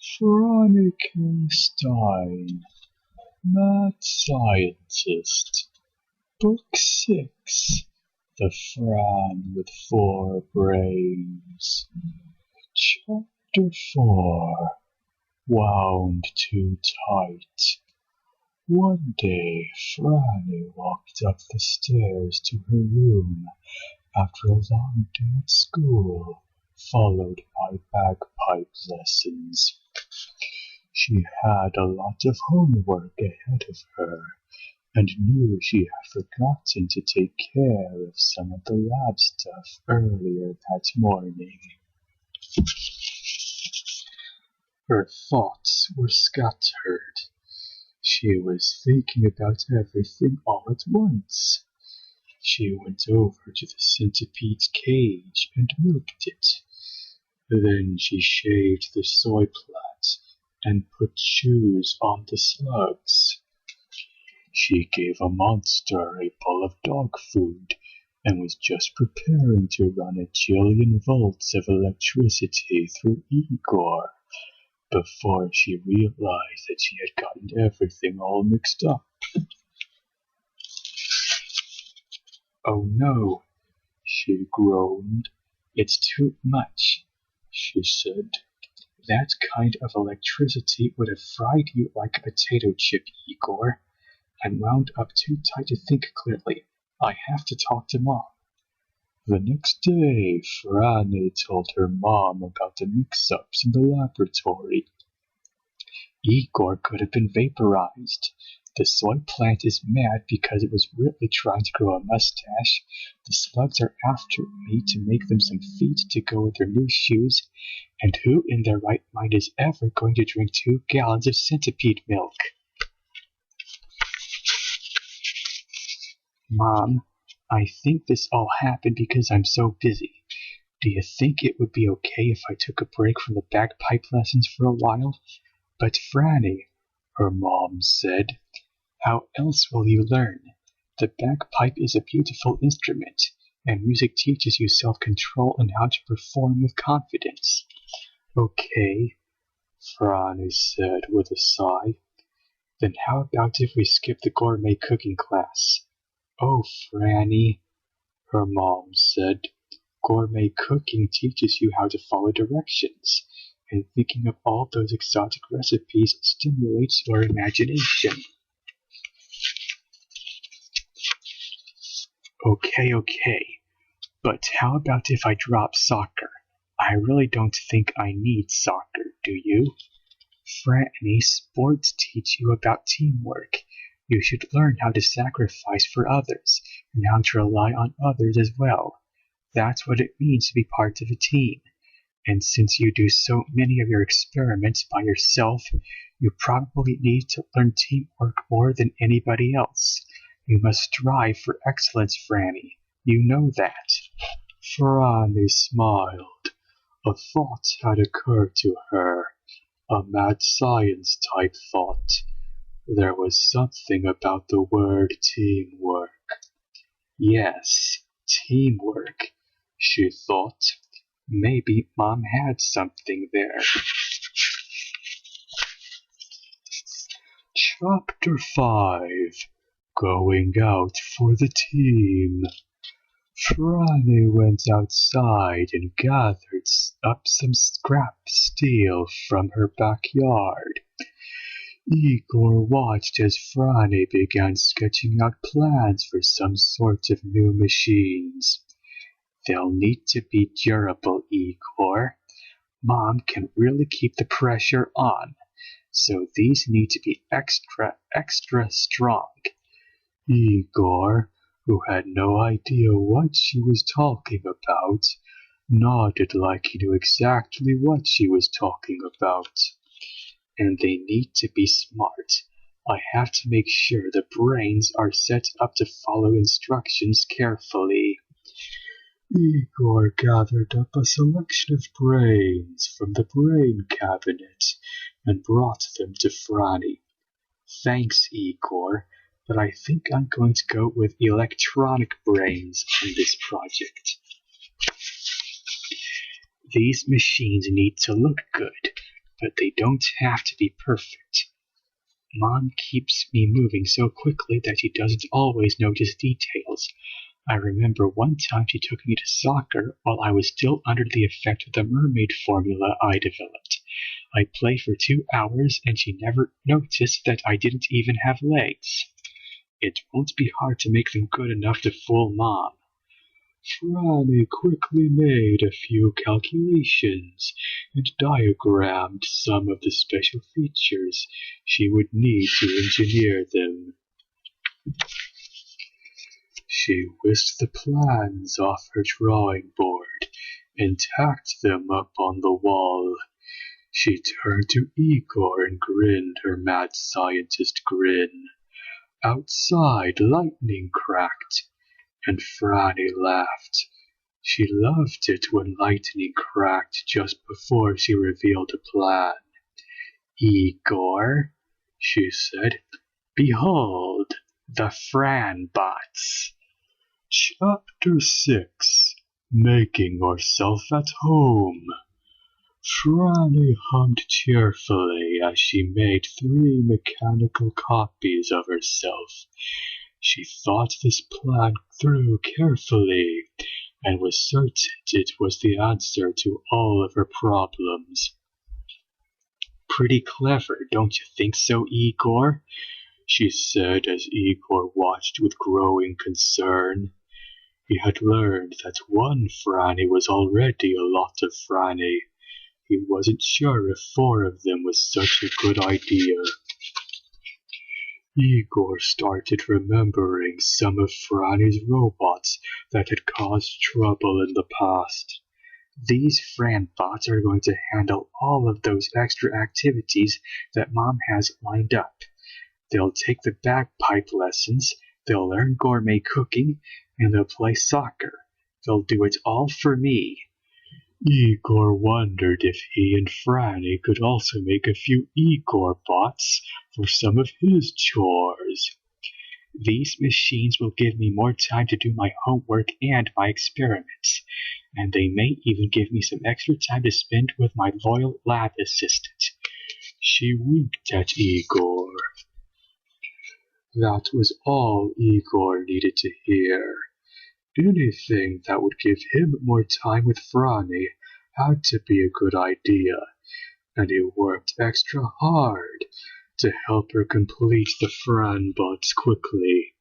Franny K. Stein, Mad Scientist, Book 6, The Fran With Four Brains, Chapter 4, Wound Too Tight. One day, Franny walked up the stairs to her room after a long day at school, followed by bagpipe lessons. She had a lot of homework ahead of her, and knew she had forgotten to take care of some of the lab stuff earlier that morning. Her thoughts were scattered. She was thinking about everything all at once. She went over to the centipede's cage and milked it. Then she shaved the soy plant and put shoes on the slugs. She gave a monster a bowl of dog food and was just preparing to run a jillion volts of electricity through Igor before she realized that she had gotten everything all mixed up. "Oh no," she groaned. "It's too much," she said. "That kind of electricity would have fried you like a potato chip, Igor. I'm wound up too tight to think clearly. I have to talk to Mom." The next day, Franny told her mom about the mix-ups in the laboratory. Igor could have been vaporized. The soy plant is mad because it was really trying to grow a mustache. The slugs are after me to make them some feet to go with their new shoes. And who in their right mind is ever going to drink 2 gallons of centipede milk? "Mom, I think this all happened because I'm so busy. Do you think it would be okay if I took a break from the bagpipe lessons for a while?" "But Franny," her mom said, "how else will you learn? The bagpipe is a beautiful instrument, and music teaches you self-control and how to perform with confidence." "Okay," Franny said with a sigh. "Then how about if we skip the gourmet cooking class?" "Oh, Franny," her mom said, "gourmet cooking teaches you how to follow directions, and thinking of all those exotic recipes stimulates your imagination." Okay, but how about if I drop soccer? I really don't think I need soccer, do you? Franny, sports teach you about teamwork. You should learn how to sacrifice for others, and how to rely on others as well. That's what it means to be part of a team. And since you do so many of your experiments by yourself, you probably need to learn teamwork more than anybody else. You must strive for excellence, Franny. You know that. Franny smiled. A thought had occurred to her. A mad science type thought. There was something about the word teamwork. Yes, teamwork, she thought. Maybe Mom had something there. Chapter 5, Going Out for the Team. Franny went outside and gathered up some scrap steel from her backyard. Igor watched as Franny began sketching out plans for some sort of new machines. "They'll need to be durable, Igor. Mom can really keep the pressure on, so these need to be extra strong." Igor, who had no idea what she was talking about, nodded like he knew exactly what she was talking about. "And they need to be smart. I have to make sure the brains are set up to follow instructions carefully." Igor gathered up a selection of brains from the brain cabinet and brought them to Franny. "Thanks, Igor, but I think I'm going to go with electronic brains on this project. These machines need to look good, but they don't have to be perfect. Mom keeps me moving so quickly that she doesn't always notice details. I remember one time she took me to soccer while I was still under the effect of the mermaid formula I developed. I played for 2 hours and she never noticed that I didn't even have legs. It won't be hard to make them good enough to fool Mom. Franny quickly made a few calculations and diagrammed some of the special features she would need to engineer them. She whisked the plans off her drawing board and tacked them up on the wall. She turned to Igor and grinned her mad scientist grin. Outside, lightning cracked, and Franny laughed. She loved it when lightning cracked just before she revealed a plan. Igor, she said, behold, the Fran bots. Chapter 6, Making Yourself at Home. Franny hummed cheerfully as she made 3 mechanical copies of herself. She thought this plan through carefully and was certain it was the answer to all of her problems. Pretty clever, don't you think so, Igor? She said as Igor watched with growing concern. He had learned that one Franny was already a lot of Franny. He wasn't sure if 4 of them was such a good idea. Igor started remembering some of Franny's robots that had caused trouble in the past. These Fran bots are going to handle all of those extra activities that Mom has lined up. They'll take the bagpipe lessons, they'll learn gourmet cooking, and they'll play soccer. They'll do it all for me. Igor wondered if he and Franny could also make a few Igor bots for some of his chores. These machines will give me more time to do my homework and my experiments, and they may even give me some extra time to spend with my loyal lab assistant. She winked at Igor. That was all Igor needed to hear. Anything that would give him more time with Franny had to be a good idea, and he worked extra hard to help her complete the Fran bots quickly.